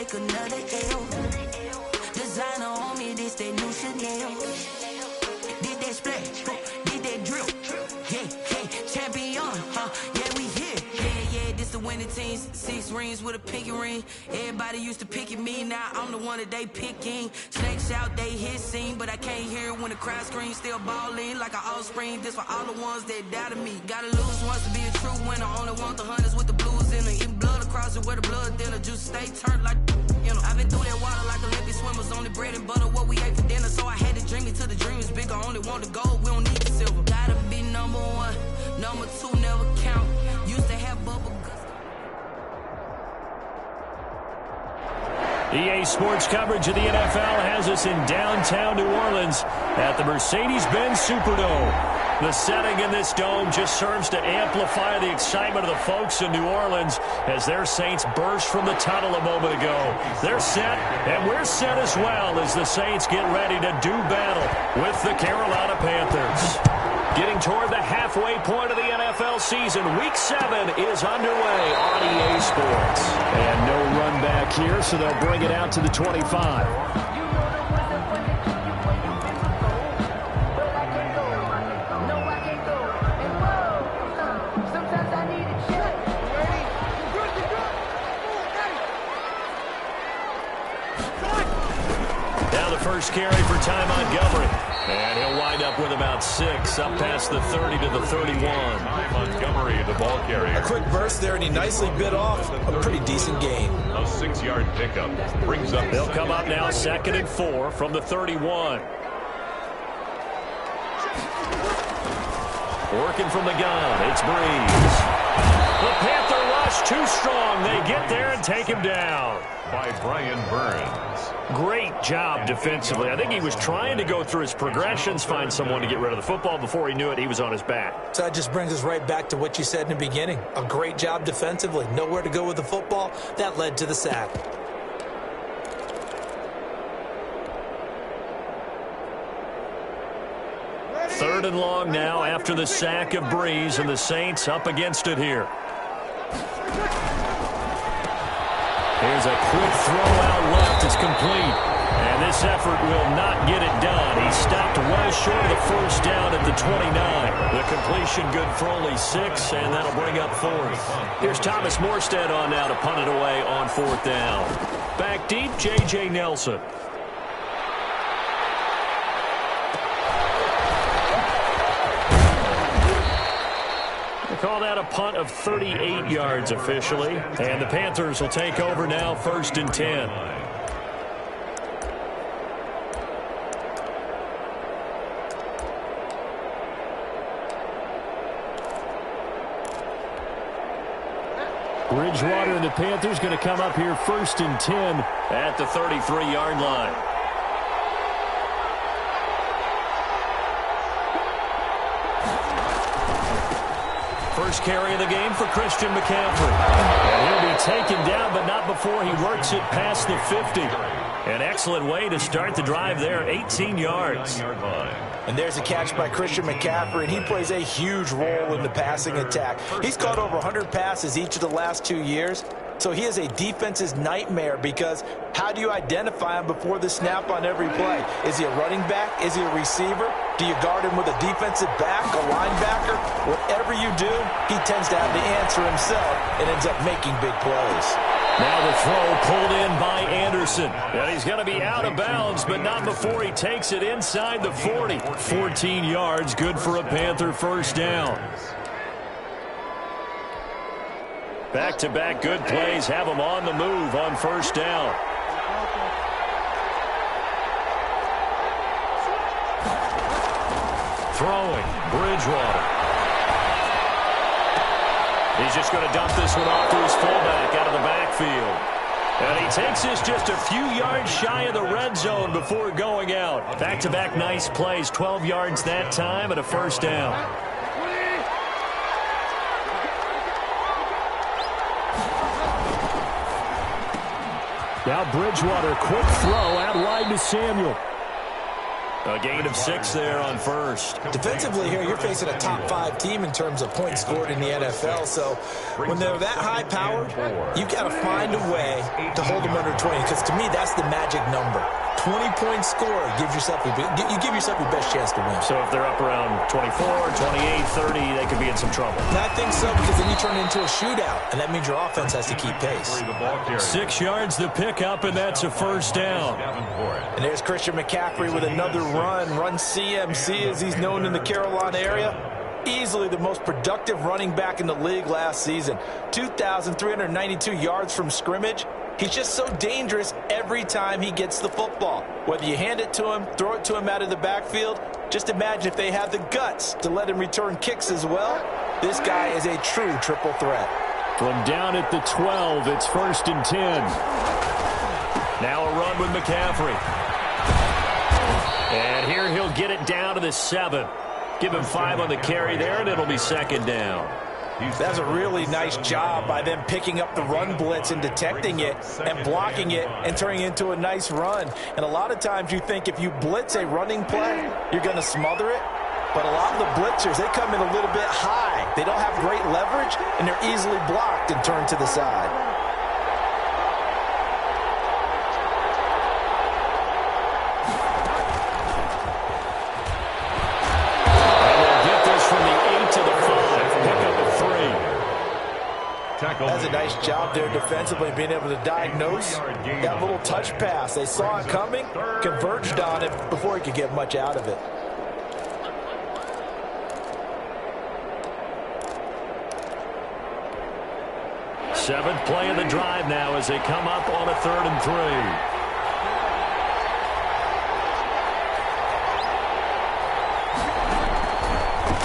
take another L. Designer on me, this that new Chanel. Did that splash, did that drip. Yeah, champion, yeah, we here. Yeah, this the winning team. 6 rings with a pinky ring. Everybody used to pick at me, now I'm the one that they picking. Snakes out, they hit scene, but I can't hear it when the crowd screams. Still balling like an offspring. This for all the ones that doubted me. Gotta lose once to be a true winner. Only want the hunters with the blues in them. Eating blood across it where the blood thinner. Just stay turned like, you know. I've been through that water like Olympic swimmers. Only bread and butter, what we ate for dinner. So I had to dream it till the dream is bigger. Only want the gold, we don't need the silver. Gotta be number 1, number 2 never count. Used to have bubble guts. EA Sports coverage of the NFL has us in downtown New Orleans at the Mercedes-Benz Superdome. The setting in this dome just serves to amplify the excitement of the folks in New Orleans as their Saints burst from the tunnel a moment ago. They're set, and we're set as well as the Saints get ready to do battle with the Carolina Panthers. Getting toward the halfway point of the NFL season, Week 7 is underway on EA Sports. And no run back here, so they'll bring it out to the 25. First carry for Ty Montgomery. And he'll wind up with about 6, up past the 30 to the 31. Ty Montgomery, the ball carrier. A quick burst there, and he nicely bit off a pretty decent gain. A 6-yard pickup brings up. They'll come up now 2nd and 4 from the 31. Working from the gun, it's Breeze. The Panther rush too strong. They get there and take him down. By Brian Burns. Great job defensively. I think he was trying to go through his progressions, find someone to get rid of the football. Before he knew it, he was on his back. So that just brings us right back to what you said in the beginning. A great job defensively. Nowhere to go with the football. That led to the sack. Third and long now after the sack of Breeze, and the Saints up against it here. Here's a quick throw out left. It's complete. And this effort will not get it done. He stopped well short of the first down at the 29. The completion good for only 6, and that'll bring up 4th. Here's Thomas Morstead on now to punt it away on 4th down. Back deep, J.J. Nelson. Call that a punt of 38 yards officially. And the Panthers will take over now 1st and 10. Bridgewater and the Panthers going to come up here 1st and 10 at the 33-yard line. First carry of the game for Christian McCaffrey. And he'll be taken down, but not before he works it past the 50. An excellent way to start the drive there, 18 yards. And there's a catch by Christian McCaffrey, and he plays a huge role in the passing attack. He's caught over 100 passes each of the last 2 years. So he is a defense's nightmare because how do you identify him before the snap on every play? Is he a running back? Is he a receiver? Do you guard him with a defensive back, a linebacker? Whatever you do, he tends to have the answer himself and ends up making big plays. Now the throw pulled in by Anderson. And he's going to be out of bounds, but not before he takes it inside the 40. 14 yards, good for a Panther first down. Back-to-back good plays have him on the move on first down. Throwing, Bridgewater. He's just going to dump this one off to his fullback out of the backfield. And he takes this just a few yards shy of the red zone before going out. Back-to-back nice plays, 12 yards that time and a first down. Now Bridgewater, quick throw out wide to Samuel. A gain of 6 there on first. Defensively here, you're facing a top 5 team in terms of points scored in the NFL. So when they're that high powered, you've got to find a way to hold them under 20. Because to me, that's the magic number. 20-point score gives yourself you give yourself your best chance to win. So if they're up around 24, 28, 30, they could be in some trouble. And I think so, because then you turn it into a shootout, and that means your offense has to keep pace. 6 yards the pickup, and that's a first down. And there's Christian McCaffrey with another run CMC, as he's known in the Carolina area. Easily the most productive running back in the league last season. 2,392 yards from scrimmage. He's just so dangerous every time he gets the football. Whether you hand it to him, throw it to him out of the backfield, just imagine if they have the guts to let him return kicks as well. This guy is a true triple threat. From down at the 12, it's 1st and 10. Now a run with McCaffrey. And here he'll get it down to the 7. Give him 5 on the carry there, and it'll be 2nd down. That's a really nice job by them picking up the run blitz and detecting it and blocking it and turning it into a nice run. And a lot of times you think if you blitz a running play, you're going to smother it. But a lot of the blitzers, they come in a little bit high. They don't have great leverage, and they're easily blocked and turned to the side. That's a nice job there defensively, being able to diagnose that little touch pass. They saw it coming, converged on it before he could get much out of it. Seventh play of the drive now as they come up on a 3rd and 3.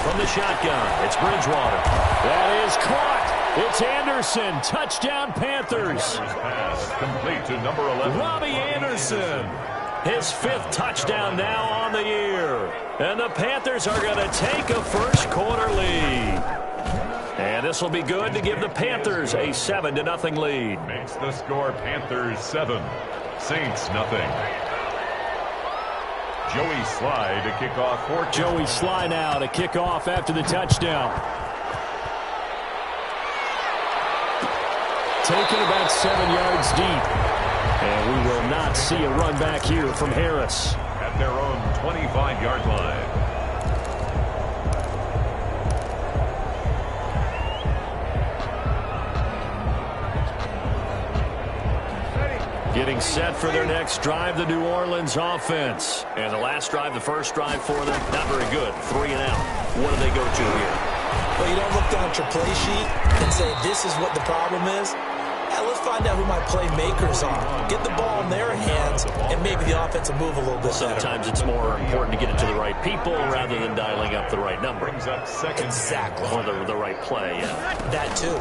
From the shotgun, it's Bridgewater. That is caught. It's Anderson. Touchdown, Panthers. Pass complete to number 11. Robbie Anderson. His 5th touchdown now on the year. And the Panthers are going to take a first-quarter lead. And this will be good to give the Panthers a 7-0 lead. Makes the score Panthers 7, Saints nothing. Joey Sly to kick off for Joey Sly now to kick off after the touchdown. Taken about 7 yards deep. And we will not see a run back here from Harris. At their own 25-yard line. Getting set for their next drive, the New Orleans offense. And the last drive, the first drive for them, not very good. 3 and out. What do they go to here? Well, you don't look down at your play sheet and say, this is what the problem is. Let's find out who my playmakers are. Get the ball in their hands, and maybe the offense will move a little bit Sometimes it's more important to get it to the right people rather than dialing up the right number. Brings up 2nd. Exactly. Or the right play, yeah. That too.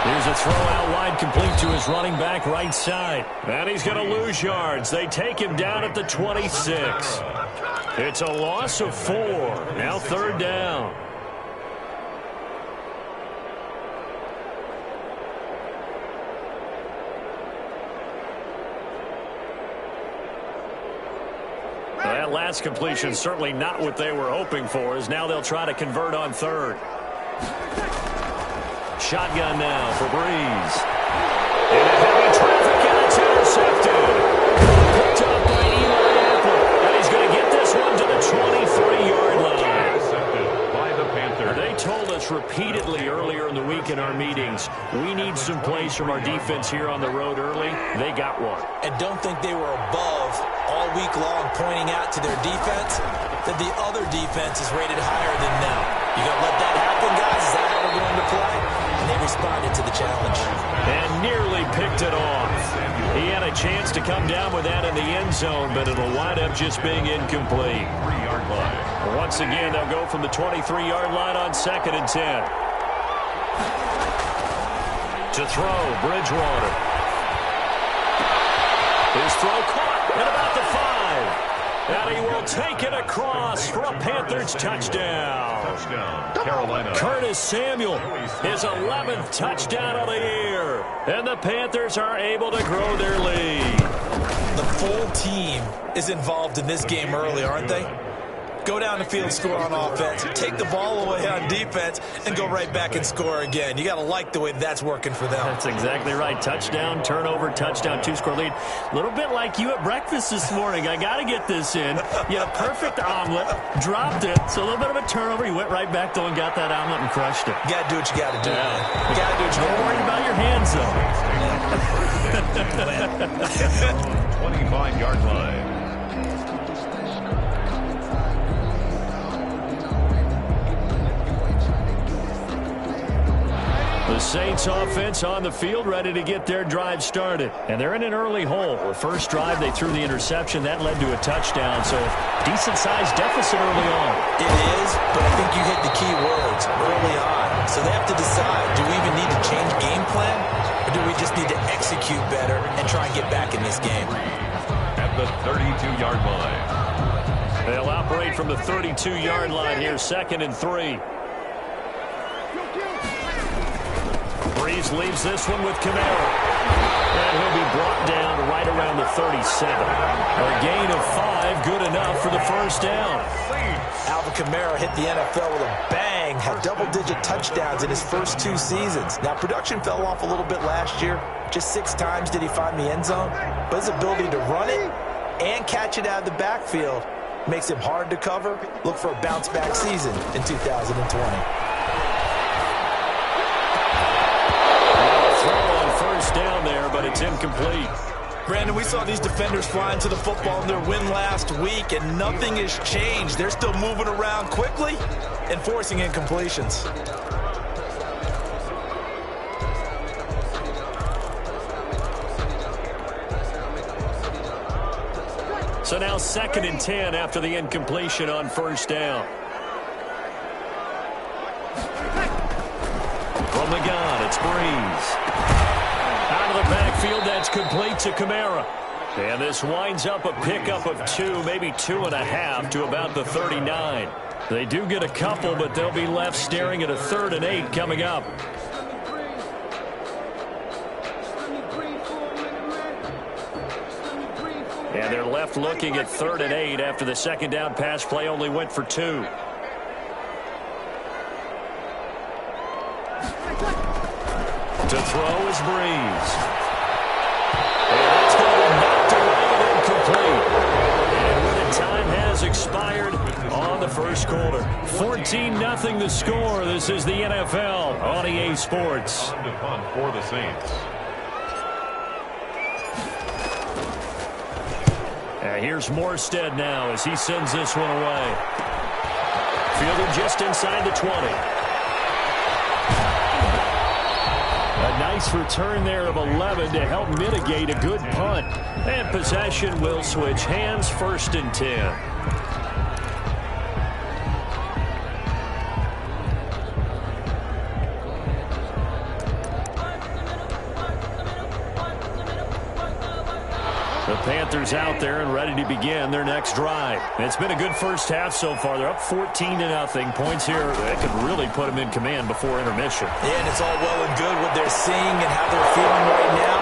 Here's a throw out wide, complete to his running back right side. And he's going to lose yards. They take him down at the 26. It's a loss of 4. Now 3rd down. That last completion certainly not what they were hoping for, as now they'll try to convert on 3rd. Shotgun now for Breeze. In a heavy traffic, and it's intercepted. Picked up by Eli Apple. And he's going to get this one to the 23-yard line. Intercepted by the Panthers. They told us repeatedly earlier in the week in our meetings, we need some plays from our defense here on the road early. They got one. And don't think they were above all week long pointing out to their defense that the other defense is rated higher than them. You going to let that happen, guys? Is that how we're going to play? And they responded to the challenge. And nearly picked it off. He had a chance to come down with that in the end zone, but it'll wind up just being incomplete. 3-yard line. Once again, they'll go from the 23-yard line on 2nd and 10. To throw, Bridgewater. His throw caught at about the 5. And he will take it across for a Panthers touchdown. Touchdown, Carolina. Curtis Samuel, his 11th touchdown of the year. And the Panthers are able to grow their lead. The full team is involved in this game early, aren't they? Go down the field, score on offense, take the ball away on defense, and go right back and score again. You got to like the way that's working for them. That's exactly right. Touchdown, turnover, touchdown, 2-score lead. A little bit like you at breakfast this morning. I got to get this in. You had a perfect omelet, dropped it, so a little bit of a turnover. You went right back, though, and got that omelet and crushed it. You got to do what you got to do. Yeah. You got to do what you got to do. Don't worry about your hands, though. 25-yard line. The Saints offense on the field, ready to get their drive started. And they're in an early hole. The first drive, they threw the interception. That led to a touchdown. So decent-sized deficit early on. It is, but I think you hit the key words early on. So they have to decide, do we even need to change game plan? Or do we just need to execute better and try and get back in this game? At the 32-yard line. They'll operate from the 32-yard line here, 2nd and 3. Breeze leaves this one with Kamara. And he'll be brought down right around the 37. A gain of 5, good enough for the first down. Alvin Kamara hit the NFL with a bang, had double-digit touchdowns in his first 2 seasons. Now, production fell off a little bit last year. Just 6 times did he find the end zone. But his ability to run it and catch it out of the backfield makes him hard to cover. Look for a bounce-back season in 2020. Down there, but it's incomplete. Brandon, we saw these defenders flying to the football in their win last week, and nothing has changed. They're still moving around quickly and forcing incompletions. So now 2nd and 10 after the incompletion on first down. From the gun, it's Breeze. Out of the backfield, that's complete to Kamara. And this winds up a pickup of 2, maybe 2.5 to about the 39. They do get a couple, but they'll be left staring at a 3rd and 8 coming up. And they're left looking at 3rd and 8 after the second down pass play only went for 2. To throw is Breeze. And that's going to be knocked away and incomplete. And when the time has expired on the first quarter. 14-0 the score. This is the NFL on EA Sports. Time to punt for the Saints. And here's Morstead now as he sends this one away. Fielded just inside the 20. A nice return there of 11 to help mitigate a good punt. And possession will switch hands, 1st and 10. The Panthers out there and ready to begin their next drive. It's been a good first half so far. They're up 14-0. Points here that could really put them in command before intermission. Yeah, and it's all well and good what they're seeing and how they're feeling right now.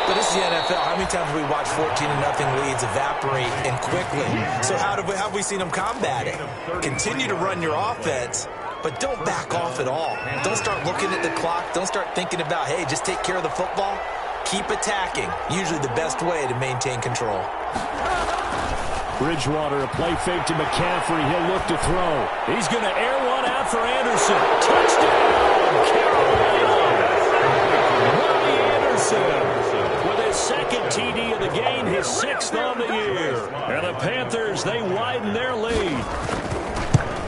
But this is the NFL. How many times have we watched 14-0 leads evaporate and quickly? So how have we seen them combat it? Continue to run your offense, but don't back off at all. Don't start looking at the clock. Don't start thinking about, hey, just take care of the football. Keep attacking. Usually the best way to maintain control. Bridgewater, a play fake to McCaffrey. He'll look to throw. He's going to air one out for Anderson. Touchdown, Carolina! Robbie Anderson with his 2nd TD of the game, his 6th on the year. And the Panthers, they widen their lead.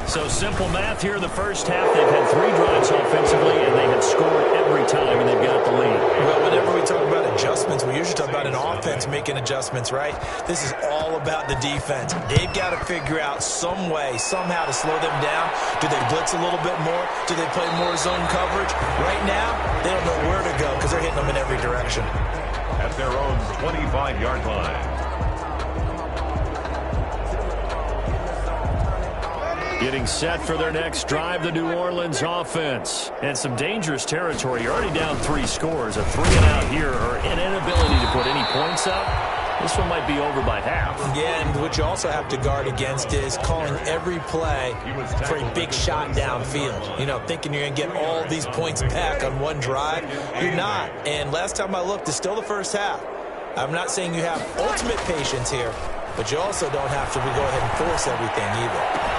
So simple math here in the first half. They've had 3 drives offensively, and they have scored every time, and they've got the lead. Well, whenever we talk about adjustments, we usually talk about an offense making adjustments, right? This is all about the defense. They've got to figure out some way, somehow to slow them down. Do they blitz a little bit more? Do they play more zone coverage? Right now, they don't know where to go because they're hitting them in every direction. At their own 25-yard line. Getting set for their next drive, the New Orleans offense. And some dangerous territory. You're already down 3 scores. A 3-and-out here, or an inability to put any points up. This one might be over by half. Yeah, and what you also have to guard against is calling every play for a big shot downfield. You know, thinking you're going to get all these points back on one drive. You're not. And last time I looked, it's still the first half. I'm not saying you have ultimate patience here, but you also don't have to go ahead and force everything either.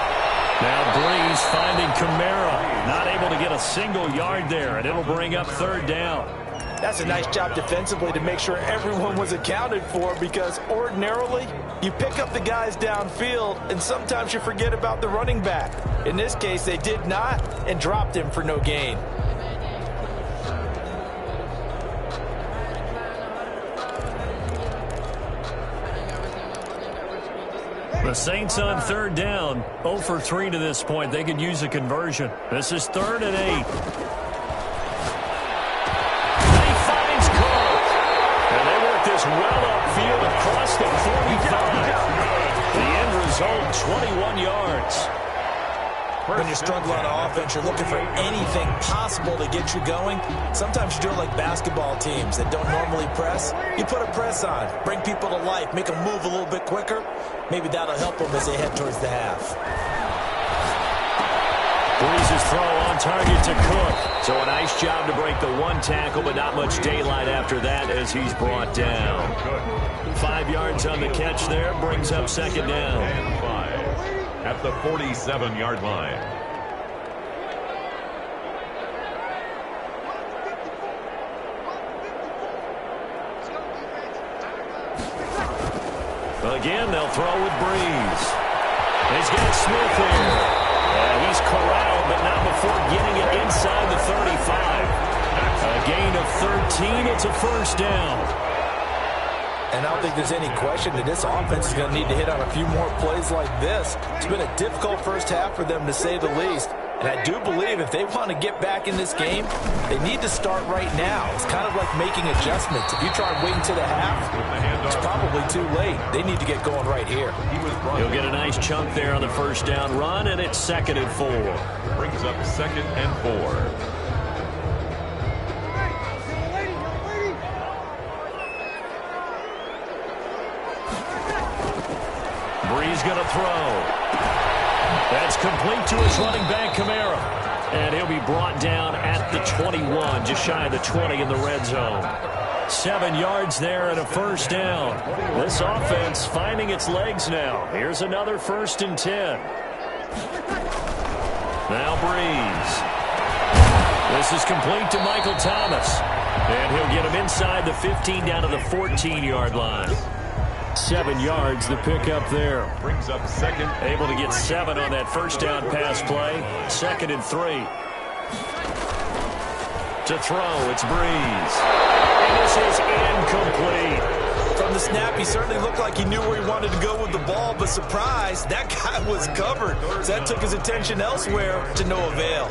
Now Breeze finding Kamara. Not able to get a single yard there, and it'll bring up 3rd down. That's a nice job defensively to make sure everyone was accounted for, because ordinarily you pick up the guys downfield and sometimes you forget about the running back. In this case, they did not and dropped him for no gain. The Saints on 3rd down, 0 for 3 to this point. They could use a conversion. This is 3rd and 8. And he finds Cook. And they work this well upfield across the 45. The end result, 21 yards. When you're struggling on offense, you're looking for anything possible to get you going. Sometimes you do it like basketball teams that don't normally press. You put a press on, bring people to life, make them move a little bit quicker. Maybe that'll help them as they head towards the half. Breeze's throw on target to Cook. So a nice job to break the 1 tackle, but not much daylight after that as he's brought down. 5 yards on the catch there, brings up 2nd down. And 5 at the 47-yard line. Again, they'll throw with Breeze. He's got Smith here. And he's corralled, but not before getting it inside the 35. A gain of 13. It's a 1st down. And I don't think there's any question that this offense is going to need to hit on a few more plays like this. It's been a difficult first half for them, to say the least. And I do believe if they want to get back in this game, they need to start right now. It's kind of like making adjustments. If you try waiting to the half, it's probably too late. They need to get going right here. He'll get a nice chunk there on the 1st down run, and it's 2nd and 4. Brings up 2nd and 4. Breeze going to throw. That's complete to his running back, Kamara. And he'll be brought down at the 21, just shy of the 20 in the red zone. 7 yards there and a 1st down. This offense finding its legs now. Here's another 1st and 10. Now Breeze. This is complete to Michael Thomas. And he'll get him inside the 15 down to the 14-yard line. 7 yards, the pickup there. Brings up 2nd. Able to get 7 on that 1st down pass play. 2nd and 3. To throw, it's Breeze. And this is incomplete. From the snap, he certainly looked like he knew where he wanted to go with the ball, but surprise, that guy was covered. So that took his attention elsewhere to no avail.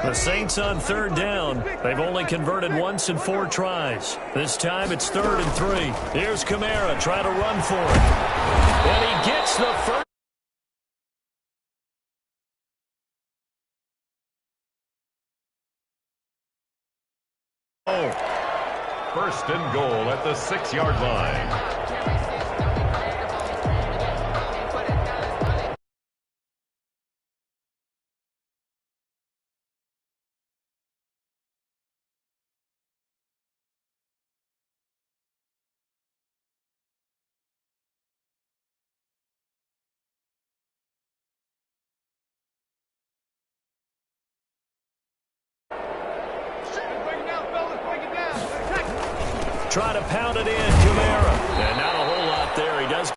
The Saints on 3rd down. They've only converted once in 4 tries. This time it's 3rd and 3. Here's Kamara trying to run for it. And he gets the first. First and goal at the 6-yard line. Try to pound it in, Kamara. And not a whole lot there. He does.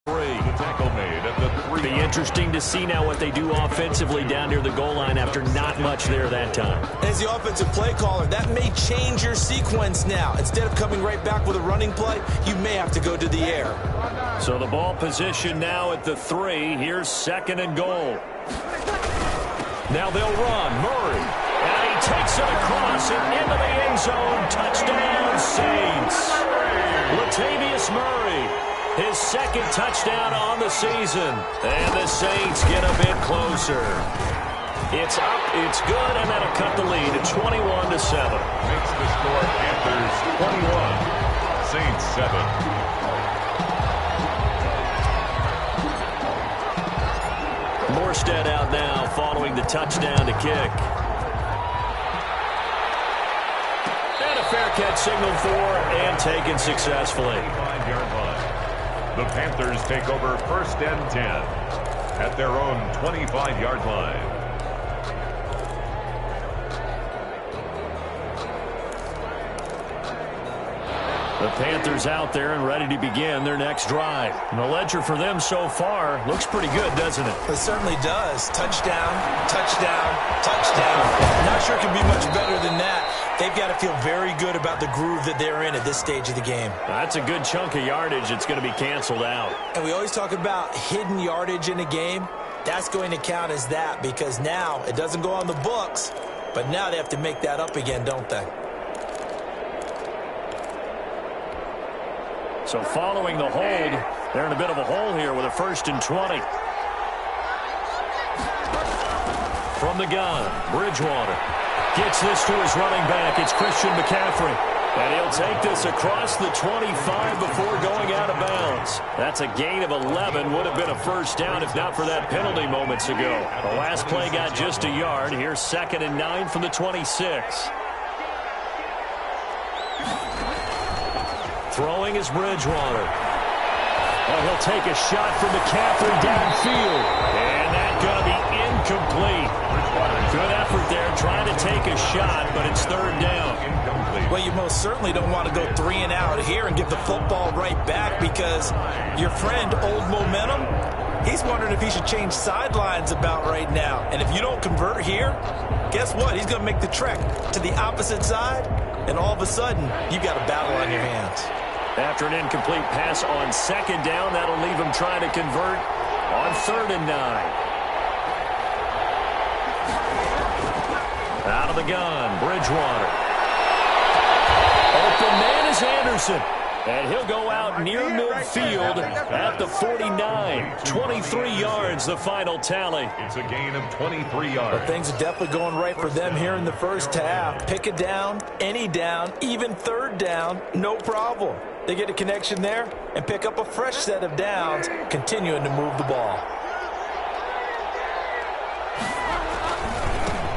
The tackle made at the 3. Be interesting to see now what they do offensively down near the goal line after not much there that time. As the offensive play caller, that may change your sequence now. Instead of coming right back with a running play, you may have to go to the air. So the ball position now at the 3. Here's 2nd and goal. Now they'll run. Murray. And he takes it across and into the end zone. Touchdown, Saints. Latavius Murray, his second touchdown on the season. And the Saints get a bit closer. It's up, it's good, and that'll cut the lead to 21-7. Makes the score Panthers 21, Saints 7. Morstead out now following the touchdown to kick. And a fair catch signaled for and taken successfully. 5-yard line. The Panthers take over 1st and 10 at their own 25-yard line. The Panthers out there and ready to begin their next drive. And the ledger for them so far looks pretty good, doesn't it? It certainly does. Touchdown, touchdown, touchdown. Not sure it can be much better than that. They've got to feel very good about the groove that they're in at this stage of the game. That's a good chunk of yardage. It's going to be canceled out. And we always talk about hidden yardage in a game. That's going to count as that because now it doesn't go on the books, but now they have to make that up again, don't they? So following the hold, they're in a bit of a hole here with a 1st and 20. From the gun, Bridgewater gets this to his running back. It's Christian McCaffrey. And he'll take this across the 25 before going out of bounds. That's a gain of 11. Would have been a 1st down if not for that penalty moments ago. The last play got just a yard. Here's 2nd and 9 from the 26. Throwing is Bridgewater. And he'll take a shot from McCaffrey downfield. And that's going to be incomplete. Good effort there trying to take a shot, but it's 3rd down. Well, you most certainly don't want to go 3 and out here and give the football right back because your friend, Old Momentum, he's wondering if he should change sidelines about right now. And if you don't convert here, guess what? He's going to make the trek to the opposite side, and all of a sudden, you've got a battle on your hands. After an incomplete pass on 2nd down, that'll leave him trying to convert on 3rd and 9. Out of the gun, Bridgewater. Open man is Anderson. And he'll go out near midfield at the 49. 23 yards, the final tally. It's a gain of 23 yards. But things are definitely going right for them here in the first half. Pick a down, any down, even 3rd down, no problem. They get a connection there and pick up a fresh set of downs, continuing to move the ball.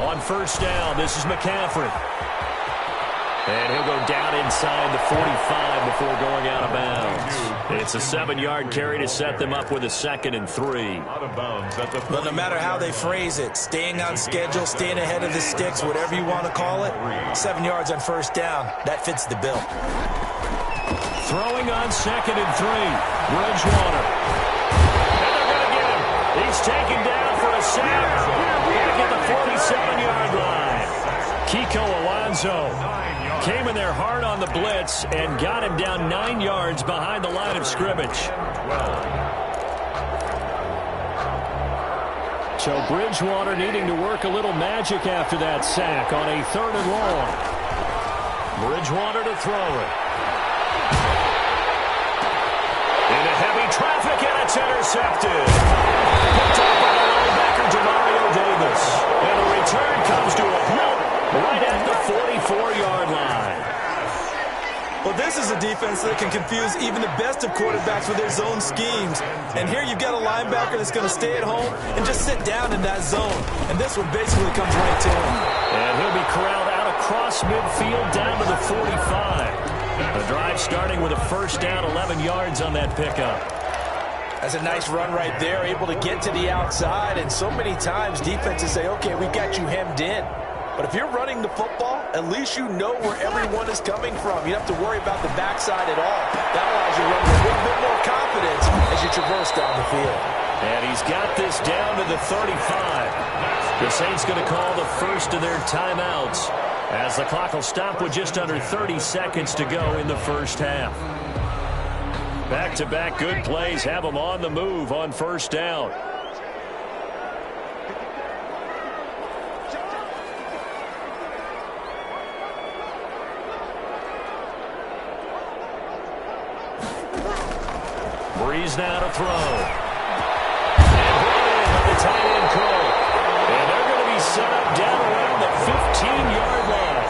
On 1st down, this is McCaffrey. And he'll go down inside the 45 before going out of bounds. It's a 7-yard carry to set them up with a 2nd and 3. Out of bounds at the But no matter how they phrase it, staying on schedule, staying ahead of the sticks, whatever you want to call it, 7 yards on 1st down, that fits the bill. Throwing on 2nd and 3. Bridgewater. And they're going to get him. He's taken down for a sack. Back at the 47-yard line. Kiko Alonso came in there hard on the blitz and got him down 9 yards behind the line of scrimmage. So Bridgewater needing to work a little magic after that sack on a 3rd and long. Bridgewater to throw it. Into heavy traffic, and it's intercepted. Picked up by the linebacker, Demario Davis. And the return comes to a halt right at the 44-yard line. Well, this is a defense that can confuse even the best of quarterbacks with their zone schemes. And here you've got a linebacker that's going to stay at home and just sit down in that zone. And this one basically comes right to him. And he'll be corralled out across midfield down to the 45. The drive starting with a 1st down, 11 yards on that pickup. That's a nice run right there, able to get to the outside. And so many times defenses say, okay, we've got you hemmed in. But if you're running the football, at least you know where everyone is coming from. You don't have to worry about the backside at all. That allows you to run with a little bit more confidence as you traverse down the field. And he's got this down to the 35. The Saints going to call the first of their timeouts as the clock will stop with just under 30 seconds to go in the first half. Back-to-back good plays have them on the move on 1st down. Breeze now to throw. And brought in by the tight end Cole. And they're going to be set up down around the 15-yard line.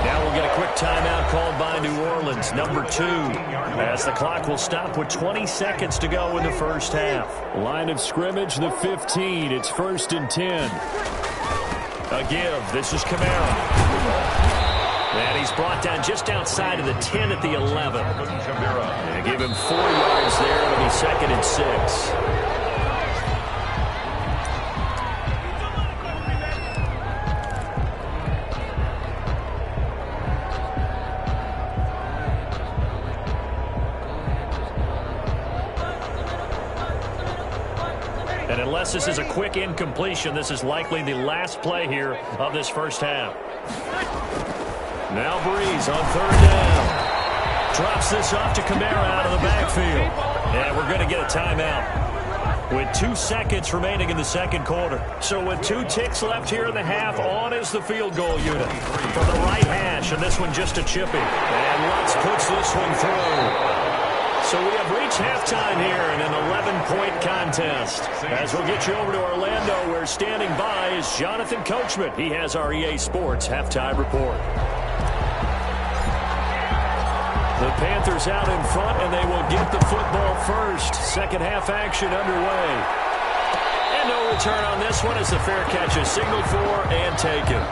Now we'll get a quick timeout called by New Orleans, number 2, as the clock will stop with 20 seconds to go in the first half. Line of scrimmage, the 15. It's 1st and 10. A give. This is Kamara. And he's brought down just outside of the 10 at the 11. And give him 4 yards there. It'll be 2nd and 6. And unless this is a quick incompletion, this is likely the last play here of this first half. Now Breeze on 3rd down. Drops this off to Kamara out of the backfield. And we're going to get a timeout with 2 seconds remaining in the second quarter. So with 2 ticks left here in the half, on is the field goal unit from the right hash. And this one just a chippy. And Lutz puts this one through. So we have reached halftime here in an 11-point contest. As we'll get you over to Orlando, where standing by is Jonathan Coachman. He has our EA Sports halftime report. The Panthers out in front, and they will get the football first. Second half action underway. And no return on this one as the fair catch is signaled for and taken.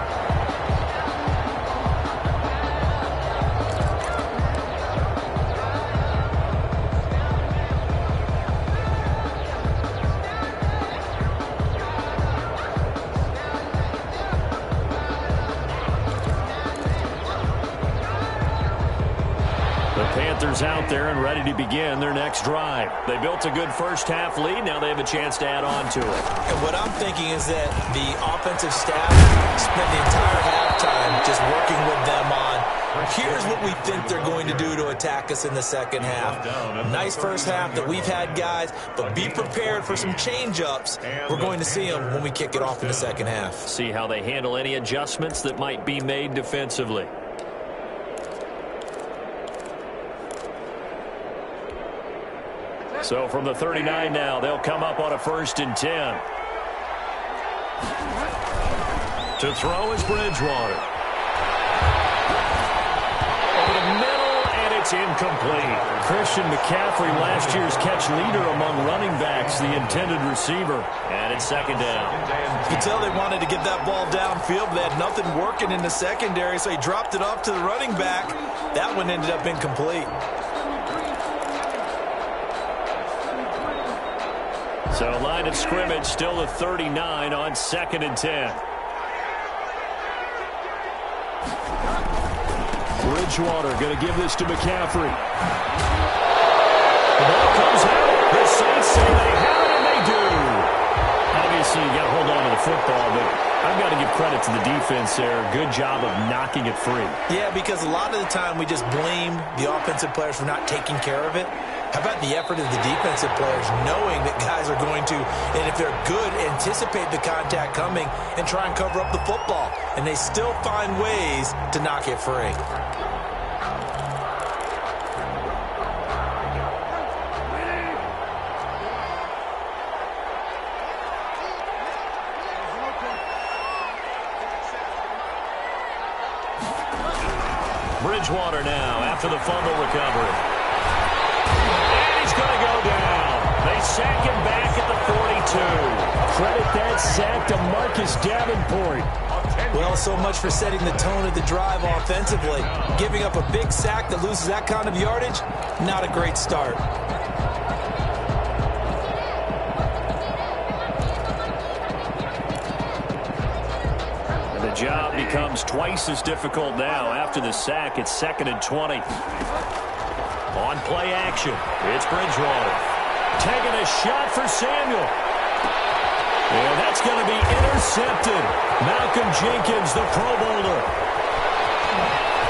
Panthers out there and ready to begin their next drive. They built a good first half lead. Now they have a chance to add on to it. And what I'm thinking is that the offensive staff spent the entire halftime just working with them on, here's what we think they're going to do to attack us in the second half. Nice first half that we've had, guys, but be prepared for some change-ups. We're going to see them when we kick it off in the second half. See how they handle any adjustments that might be made defensively. So from the 39 now, they'll come up on a 1st and 10. To throw is Bridgewater. Over the middle, and it's incomplete. Christian McCaffrey, last year's catch leader among running backs, the intended receiver. And it's 2nd down. You can tell they wanted to get that ball downfield, but they had nothing working in the secondary, so he dropped it off to the running back. That one ended up incomplete. So line of scrimmage still at 39 on 2nd and 10. Bridgewater going to give this to McCaffrey. The ball comes out. The Saints say they have it, and they do. Obviously, you got to hold on to the football, but I've got to give credit to the defense there. Good job of knocking it free. Yeah, because a lot of the time we just blame the offensive players for not taking care of it. How about the effort of the defensive players knowing that guys are going to, and if they're good, anticipate the contact coming and try and cover up the football. And they still find ways to knock it free. Bridgewater now after the fumble recovery. Going to go down. They sack him back at the 42. Credit that sack to Marcus Davenport. Well, so much for setting the tone of the drive offensively. Giving up a big sack that loses that kind of yardage, not a great start. And the job becomes twice as difficult now. After the sack, it's 2nd and 20. On play action, it's Bridgewater. Taking a shot for Samuel. And that's going to be intercepted. Malcolm Jenkins, the Pro Bowler.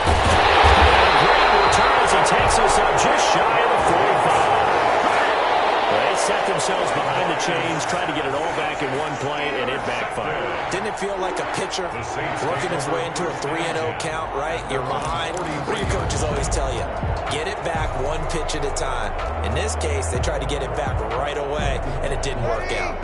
And a great return as he takes us up just shy of the 45. They set themselves behind the chains, tried to get it all back in one play, and it backfire. Didn't it feel like a pitcher working his way into a 3-0 count, right? You're behind. What do your coaches always tell you? Get it back one pitch at a time. In this case, they tried to get it back right away, and it didn't work out.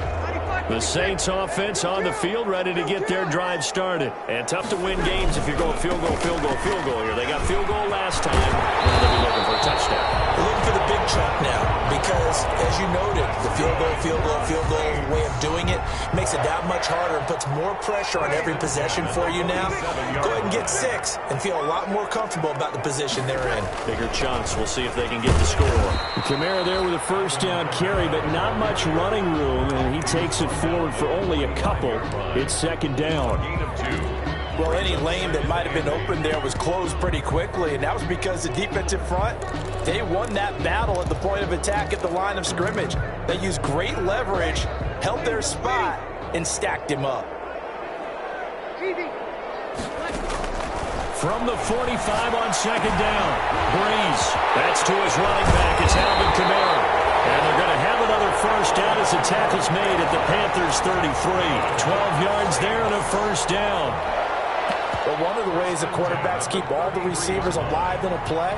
The Saints offense on the field, ready to get their drive started. And tough to win games if you're going field goal here. They got field goal last time. They'll be looking for a touchdown. They're looking for the big chunk now because, as you noted, the field goal way of doing it makes it that much harder and puts more pressure on every possession for you now. Go ahead and get 6 and feel a lot more comfortable about the position they're in. Bigger chunks. We'll see if they can get the score. Kamara there with a first down carry, but not much running room, and he takes it forward for only a couple. It's second down. Well, any lane that might have been open there was closed pretty quickly, and that was because the defensive front, they won that battle at the point of attack at the line of scrimmage. They used great leverage, held their spot, and stacked him up. From the 45 on second down, Breeze. That's to his running back. It's Alvin Kamara. And they're going to have another first down as the tackle's made at the Panthers' 33. 12 yards there and a first down. But one of the ways the quarterbacks keep all the receivers alive in a play,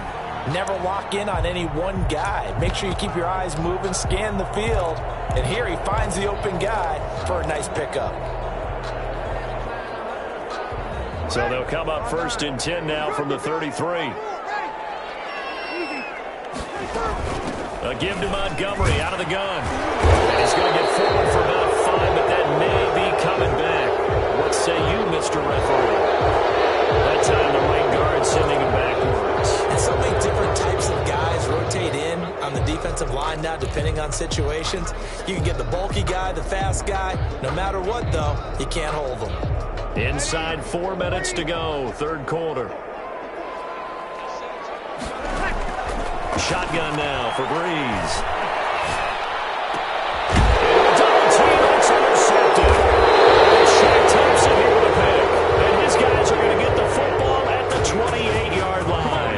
never lock in on any one guy. Make sure you keep your eyes moving, scan the field. And here he finds the open guy for a nice pickup. So they'll come up first and 10 now from the 33. A give to Montgomery out of the gun. And he's going to get forward for about 5, but that may be coming back. What say you, Mr. Referee? That time the right guard sending him backwards. And so many different types of guys rotate in on the defensive line now, depending on situations. You can get the bulky guy, the fast guy. No matter what, though, you can't hold them. Inside 4 minutes to go, third quarter. Shotgun now for Breeze. Double team, that's intercepted. Shaq Thompson here with a pick. And his guys are going to get the football at the 28-yard line.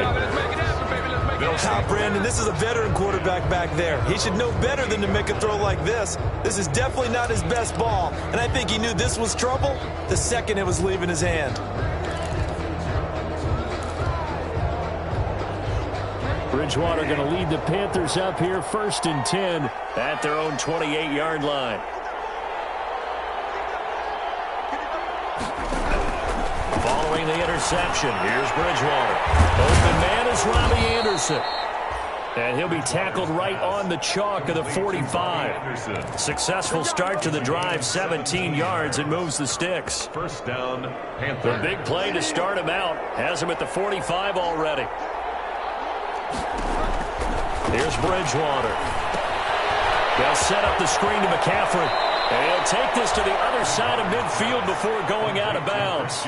Now, Brandon, this is a veteran quarterback back there. He should know better than to make a throw like this. This is definitely not his best ball. And I think he knew this was trouble the second it was leaving his hand. Bridgewater going to lead the Panthers up here first and 10 at their own 28-yard line. Following the interception, here's Bridgewater. Open man is Robbie Anderson. And he'll be tackled right on the chalk of the 45. Successful start to the drive, 17 yards, and moves the sticks. First down, Panthers. The big play to start him out has him at the 45 already. Here's Bridgewater. They'll set up the screen to McCaffrey. And he'll take this to the other side of midfield before going out of bounds.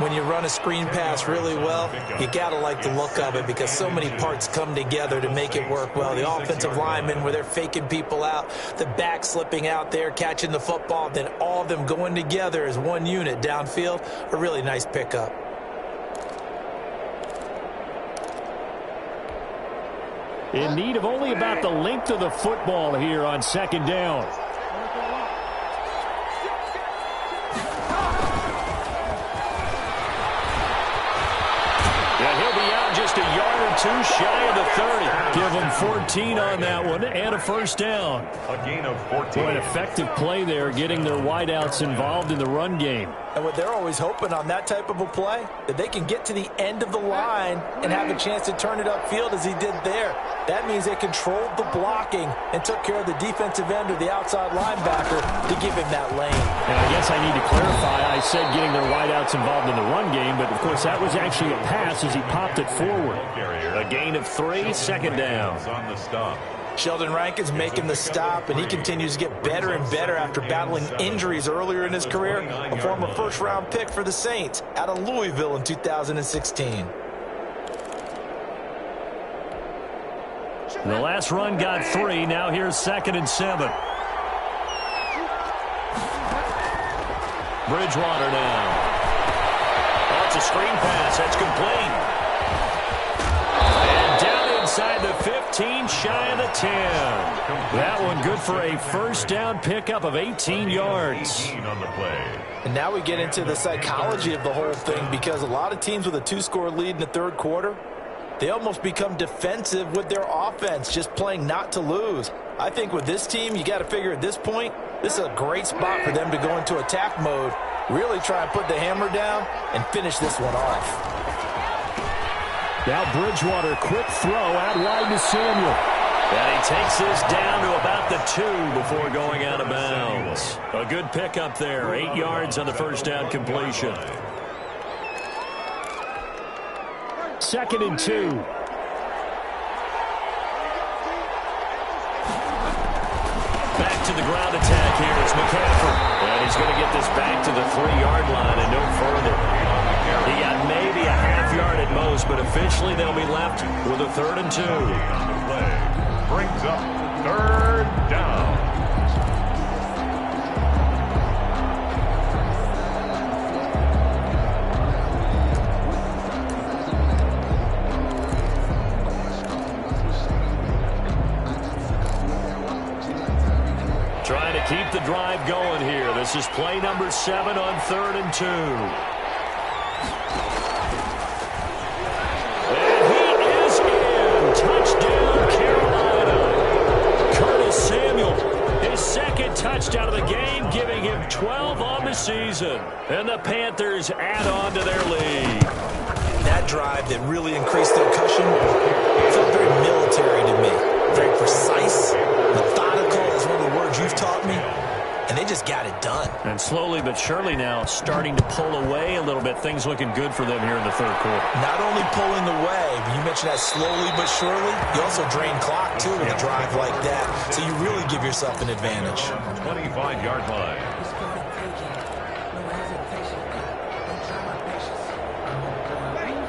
When you run a screen pass really well, you got to like the look of it because so many parts come together to make it work well. The offensive linemen, where they're faking people out, the back slipping out there, catching the football, then all of them going together as one unit downfield. A really nice pickup. In need of only about the length of the football here on second down. And he'll be out just a yard or two shy of the 30. Give him 14 on that one and a first down. A gain of 14. An effective play there, getting their wideouts involved in the run game. And what they're always hoping on that type of a play, that they can get to the end of the line and have a chance to turn it upfield as he did there. That means they controlled the blocking and took care of the defensive end or the outside linebacker to give him that lane. And I guess I need to clarify, I said getting their wideouts involved in the run game, but of course that was actually a pass as he popped it forward. A gain of 3, second down. On the stop. Sheldon Rankins making the stop, and he continues to get better and better after battling injuries earlier in his career. A former first-round pick for the Saints out of Louisville in 2016. The last run got 3. Now here's 2nd and 7. Bridgewater now. Oh, it's a screen pass. That's complete. And down inside the 50. 15 shy of the 10. That one good for a first down pickup of 18 yards. 18 on the play. And now we get into the psychology of the whole thing, because a lot of teams with a 2-score lead in the third quarter, they almost become defensive with their offense, just playing not to lose. I think with this team, you got to figure at this point, this is a great spot for them to go into attack mode, really try and put the hammer down and finish this one off. Now Bridgewater, quick throw out wide to Samuel. And he takes this down to about the 2 before going out of bounds. A good pickup there, 8 yards on the first down completion. 2nd and 2. Back to the ground attack here. It's McCaffrey. And he's going to get this back to the 3-yard line and no further. He got maybe a half yard at most, but officially they'll be left with a 3rd and 2. Brings up 3rd down. Trying to keep the drive going here. This is play number 7 on 3rd and 2. Touchdown of the game, giving him 12 on the season. And the Panthers add on to their lead. That drive that really increased their cushion felt very military to me. Very precise, methodical is one of the words you've taught me. And they just got it done. And slowly but surely now starting to pull away a little bit. Things looking good for them here in the third quarter. Not only pulling away, but you mentioned that slowly but surely, you also drain clock, too, with a drive like that. So you really give yourself an advantage. 25-yard line.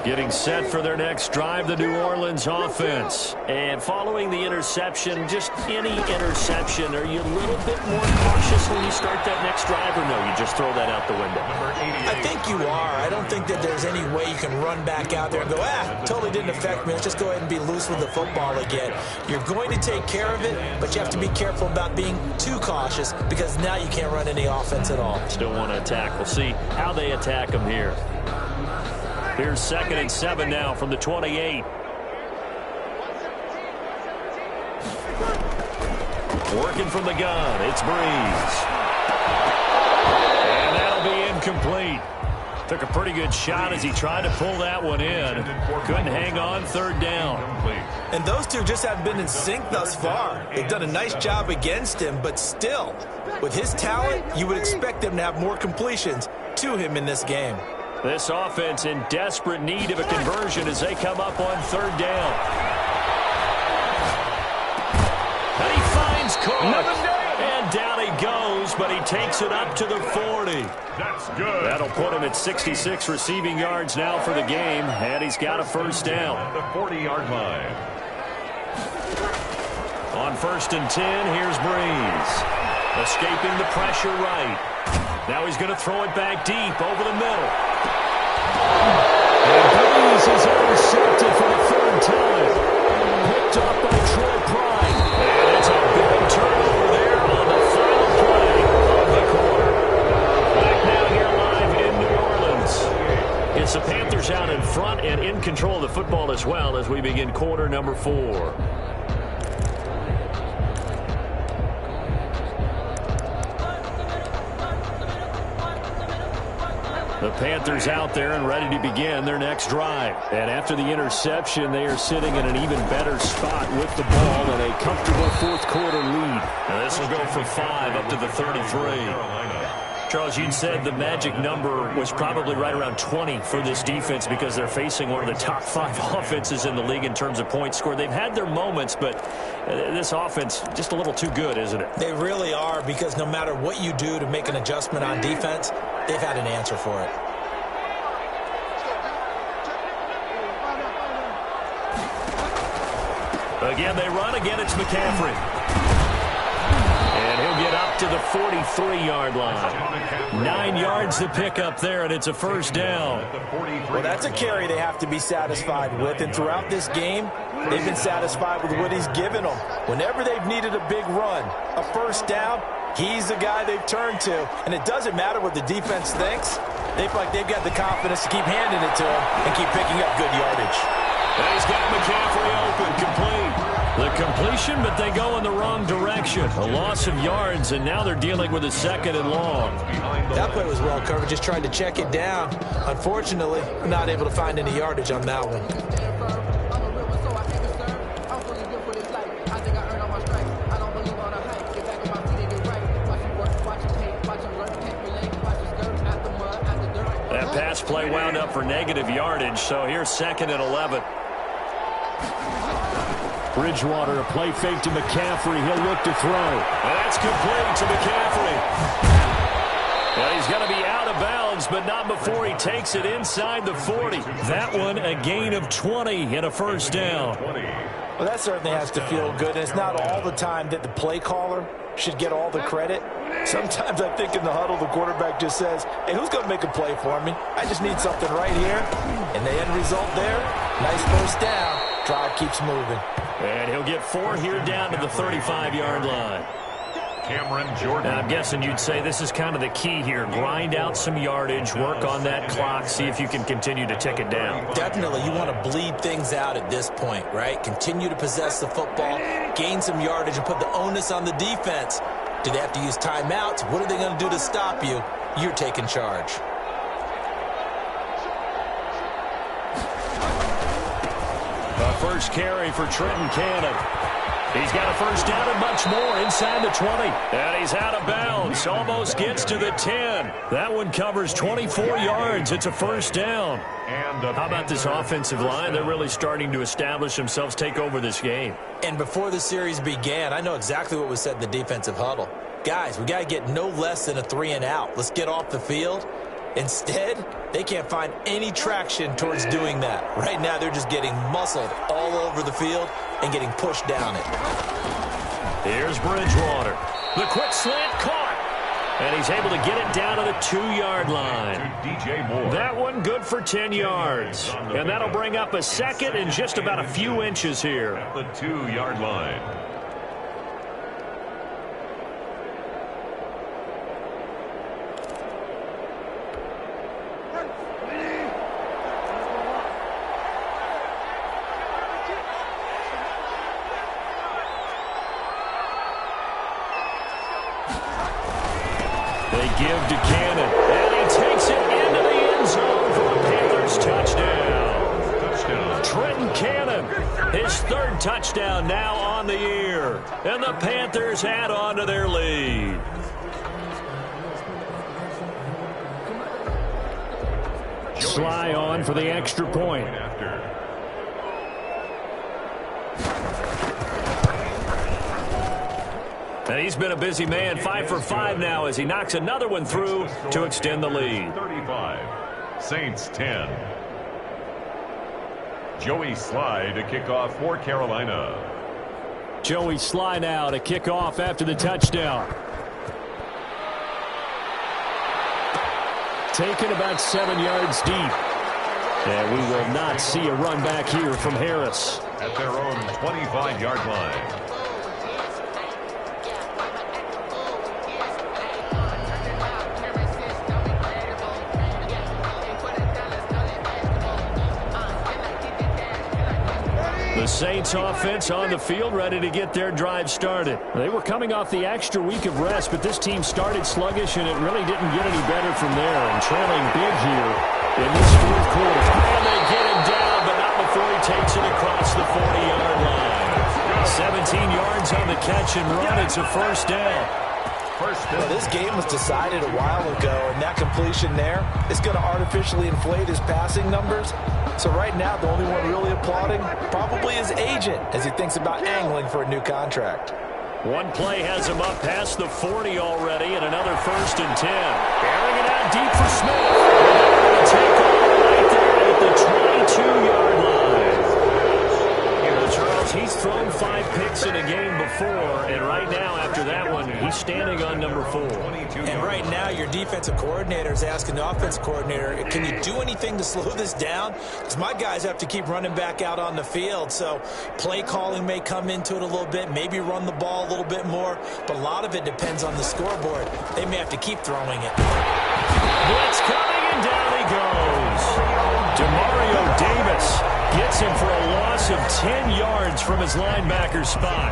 Getting set for their next drive, the New Orleans offense. And following the interception, just any interception, are you a little bit more cautious when you start that next drive, or no, you just throw that out the window? I think you are. I don't think that there's any way you can run back out there and go, totally didn't affect me. Let's just go ahead and be loose with the football again. You're going to take care of it, but you have to be careful about being too cautious, because now you can't run any offense at all. Still want to attack. We'll see how they attack them here. Here's 2nd and 7 now from the 28. Working from the gun, it's Breeze. And that'll be incomplete. Took a pretty good shot as he tried to pull that one in. Couldn't hang on, 3rd down. And those two just haven't been in sync thus far. They've done a nice job against him, but still, with his talent, you would expect them to have more completions to him in this game. This offense in desperate need of a conversion as they come up on 3rd down. And he finds Cook. And down he goes, but he takes it up to the 40. That's good. That'll put him at 66 receiving yards now for the game, and he's got a 1st down. At the 40-yard line. On 1st and 10, here's Breeze. Escaping the pressure right. Now he's going to throw it back deep over the middle. And Breeze is intercepted for the 3rd time. Picked up by Troy Pride. And it's a big turnover there on the final play of the quarter. Back now here live in New Orleans. It's the Panthers out in front and in control of the football as well as we begin quarter number 4. The Panthers out there and ready to begin their next drive. And after the interception, they are sitting in an even better spot with the ball and a comfortable 4th quarter lead. Now this will go for 5 up to the 33. Charles, you said the magic number was probably right around 20 for this defense because they're facing one of the top 5 offenses in the league in terms of points scored. They've had their moments, but this offense just a little too good, isn't it? They really are, because no matter what you do to make an adjustment on defense, they've had an answer for it. Again, they run. Again, it's McCaffrey. And he'll get up to the 43-yard line. 9 yards to pick up there, and it's a first down. Well, that's a carry they have to be satisfied with, and throughout this game, they've been satisfied with what he's given them. Whenever they've needed a big run, a first down, he's the guy they've turned to. And it doesn't matter what the defense thinks. They feel like they've got the confidence to keep handing it to him and keep picking up good yardage. And he's got McCaffrey open, complete. The completion, but they go in the wrong direction. A loss of yards, and now they're dealing with a second and long. That play was well covered. Just tried to check it down. Unfortunately, not able to find any yardage on that one. That pass play wound up for negative yardage, so here's 2nd and 11. Bridgewater, a play fake to McCaffrey. He'll look to throw. And that's complete to McCaffrey. Well, he's going to be out of bounds, but not before he takes it inside the 40. That one, a gain of 20 and a first down. Well, that certainly has to feel good. And it's not all the time that the play caller should get all the credit. Sometimes I think in the huddle, the quarterback just says, hey, who's going to make a play for me? I just need something right here. And the end result there, nice first down. Drive keeps moving. And he'll get 4 here down to the 35-yard line. Cameron Jordan. Now, I'm guessing you'd say this is kind of the key here. Grind out some yardage, work on that clock, see if you can continue to tick it down. Definitely, you want to bleed things out at this point, right? Continue to possess the football, gain some yardage, and put the onus on the defense. Do they have to use timeouts? What are they going to do to stop you? You're taking charge. The first carry for Trenton Cannon. He's got a first down and much more inside the 20. And he's out of bounds. Almost gets to the 10. That one covers 24 yards. It's a first down. How about this offensive line? They're really starting to establish themselves, take over this game. And before the series began, I know exactly what was said in the defensive huddle. Guys, we got to get no less than a 3 and out. Let's get off the field. Instead, they can't find any traction towards doing that. Right now, they're just getting muscled all over the field and getting pushed down it. Here's Bridgewater. The quick slant caught. And he's able to get it down to the 2-yard line. DJ Moore. That one good for 10 yards. And that'll bring up a second and just about a few inches here. At the 2-yard line. They give to Cannon, and he takes it into the end zone for a Panthers touchdown. Trenton Cannon, his 3rd touchdown now on the year, and the Panthers add on to their lead. Sly on for the extra point. And he's been a busy man, 5 for 5 now as he knocks another one through to extend the lead. 35, Saints 10. Joey Sly to kick off for Carolina. Joey Sly now to kick off after the touchdown. Taken about 7 yards deep. And we will not see a run back here from Harris. At their own 25-yard line. The Saints offense on the field, ready to get their drive started. They were coming off the extra week of rest, but this team started sluggish, and it really didn't get any better from there. And trailing big here in this 4th quarter. And they get him down, but not before he takes it across the 40-yard line. 17 yards on the catch and run. It's a first down. Well, this game was decided a while ago, and that completion there is going to artificially inflate his passing numbers. So right now, the only one really applauding probably his agent as he thinks about angling for a new contract. One play has him up past the 40 already, and another 1st and 10. Airing it out deep for Smith. And they're going to take off right there at the 22-yard line. Charles he's thrown 5 picks in a game before, and right now, after that one, he's standing on number 4. And right now, your defensive coordinator is asking the offensive coordinator, can you do anything to slow this down? Because my guys have to keep running back out on the field, so play calling may come into it a little bit, maybe run the ball a little bit more, but a lot of it depends on the scoreboard. They may have to keep throwing it. Blitz coming, and down he goes. Demario Davis gets him for a loss of 10 yards from his linebacker spot.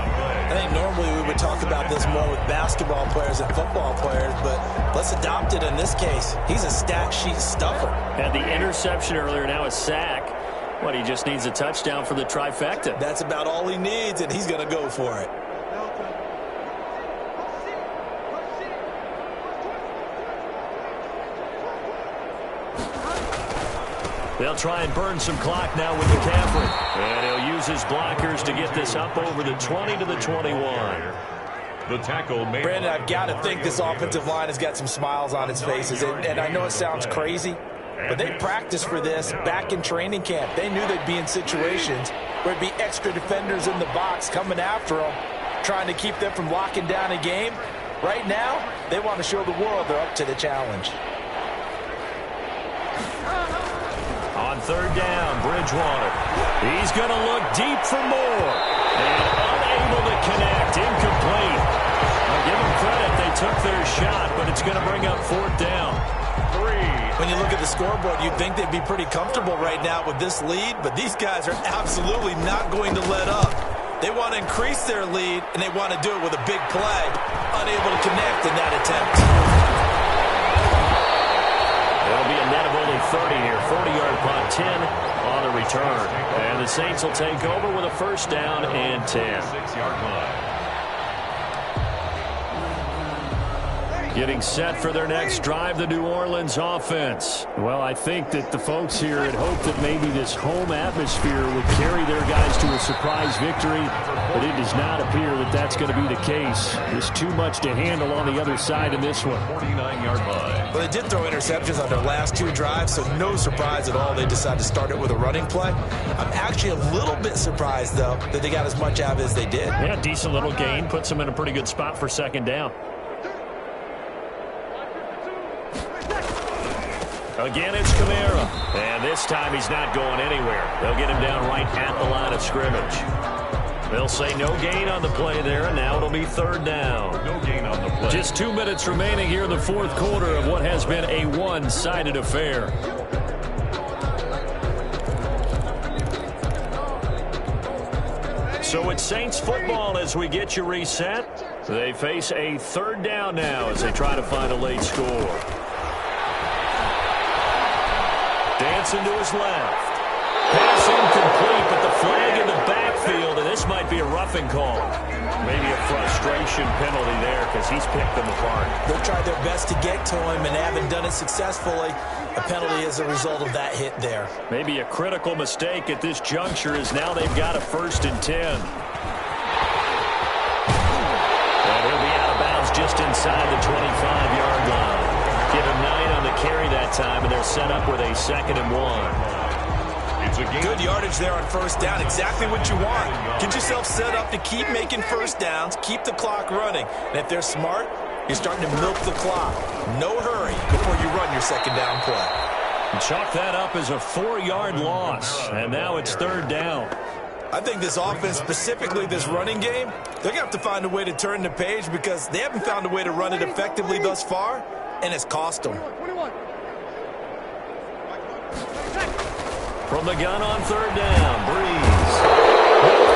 I think normally we would talk about this more with basketball players and football players, but let's adopt it in this case. He's a stat sheet stuffer. Had the interception earlier, now a sack. What, he just needs a touchdown for the trifecta. That's about all he needs, and he's going to go for it. They'll try and burn some clock now with McCaffrey. And he'll use his blockers to get this up over the 20 to the 21. The tackle made. Brandon, I've got to think this offensive line has got some smiles on its faces. And I know it sounds crazy, but they practiced for this back in training camp. They knew they'd be in situations where it'd be extra defenders in the box coming after them, trying to keep them from locking down a game. Right now, they want to show the world they're up to the challenge. On third down, Bridgewater. He's going to look deep for more. And unable to connect. Incomplete. I'll give them credit. They took their shot, but it's going to bring up fourth down. 3. When you look at the scoreboard, you'd think they'd be pretty comfortable right now with this lead, but these guys are absolutely not going to let up. They want to increase their lead, and they want to do it with a big play. Unable to connect in that attempt. There'll be a net of only 30 here. 40-yard punt, 10 on the return. And the Saints will take over with a first down and 10. 6-yard line. Getting set for their next drive, the New Orleans offense. Well, I think that the folks here had hoped that maybe this home atmosphere would carry their guys to a surprise victory, but it does not appear that that's going to be the case. There's too much to handle on the other side in this one. 49-yard line. Well, they did throw interceptions on their last 2 drives, so no surprise at all they decided to start it with a running play. I'm actually a little bit surprised, though, that they got as much out of it as they did. Yeah, decent little gain. Puts them in a pretty good spot for second down. Again, it's Kamara. And this time he's not going anywhere. They'll get him down right at the line of scrimmage. They'll say no gain on the play there, and now it'll be third down. No gain on the play. Just 2 minutes remaining here in the fourth quarter of what has been a one-sided affair. So it's Saints football as we get you reset. They face a third down now as they try to find a late score. Dancing to his left. Pass incomplete, but the flag in the backfield, and this might be a roughing call. Maybe a frustration penalty there because he's picked them apart. They've tried their best to get to him and haven't done it successfully. A penalty is a result of that hit there. Maybe a critical mistake at this juncture is now they've got a 1st and 10. And he'll be out of bounds just inside the 25-yard line. Give him 9 on the carry that time, and they're set up with a 2nd and 1. It's a game. Good yardage there on first down. Exactly what you want. Get yourself set up to keep making first downs, keep the clock running. And if they're smart, you're starting to milk the clock. No hurry before you run your second down play. And chalk that up as a 4-yard loss, and now it's third down. I think this offense, specifically this running game, they're going to have to find a way to turn the page because they haven't found a way to run it effectively thus far, and it's cost them. From the gun on third down, Breeze.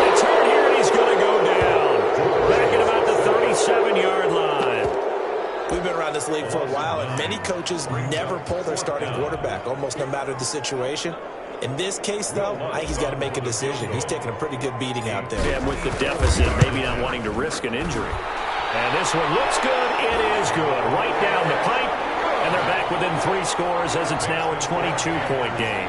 It's hurt here, and he's going to go down. Back at about the 37-yard line. We've been around this league for a while, and many coaches never pull their starting quarterback, almost no matter the situation. In this case, though, I think he's got to make a decision. He's taking a pretty good beating out there. Yeah, with the deficit, maybe not wanting to risk an injury. And this one looks good. It is good. Right down the pipe. And they're back within 3 scores as it's now a 22-point game.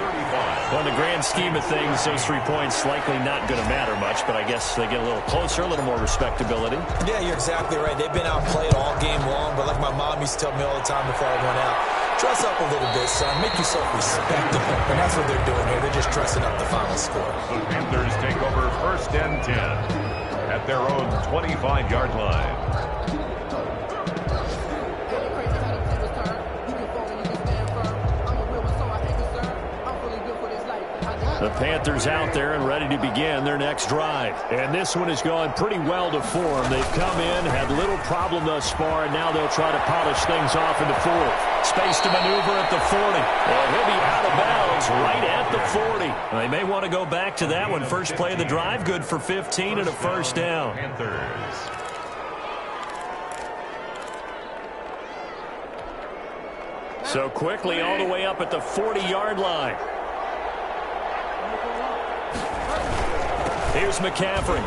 Well, in the grand scheme of things, those 3 points likely not going to matter much, but I guess they get a little closer, a little more respectability. Yeah, you're exactly right. They've been outplayed all game long, but like my mom used to tell me all the time before I went out, Dress up a little bit, son. Make yourself respectable. And that's what they're doing here. They're just dressing up the final score. The Panthers take over 1st and 10 at their own 25-yard line. The Panthers out there and ready to begin their next drive. And this one has gone pretty well to form. They've come in, had little problem thus far, and now they'll try to polish things off in the 4th. Space to maneuver at the 40. Well, he'll be out of bounds right at the 40. They may want to go back to that one. First play of the drive, good for 15 and a first down. Panthers. So quickly all the way up at the 40-yard line. Here's McCaffrey.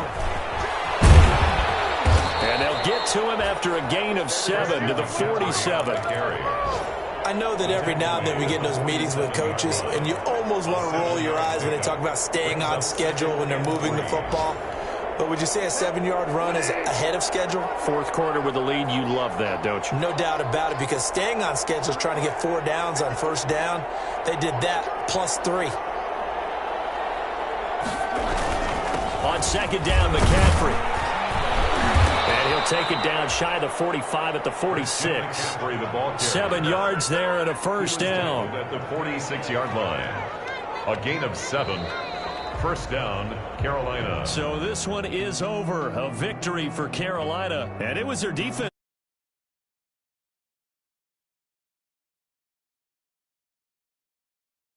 And they'll get to him after a gain of 7 to the 47. I know that every now and then we get in those meetings with coaches, and you almost want to roll your eyes when they talk about staying on schedule when they're moving the football. But would you say a 7-yard run is ahead of schedule? 4th quarter with the lead, you love that, don't you? No doubt about it, because staying on schedule is trying to get 4 downs on first down. They did that plus 3. On 2nd down, McCaffrey. And he'll take it down shy of the 45 at the 46. 7 yards there and a first down. At the 46-yard line. A gain of 7. First down, Carolina. So this one is over. A victory for Carolina. And it was their defense.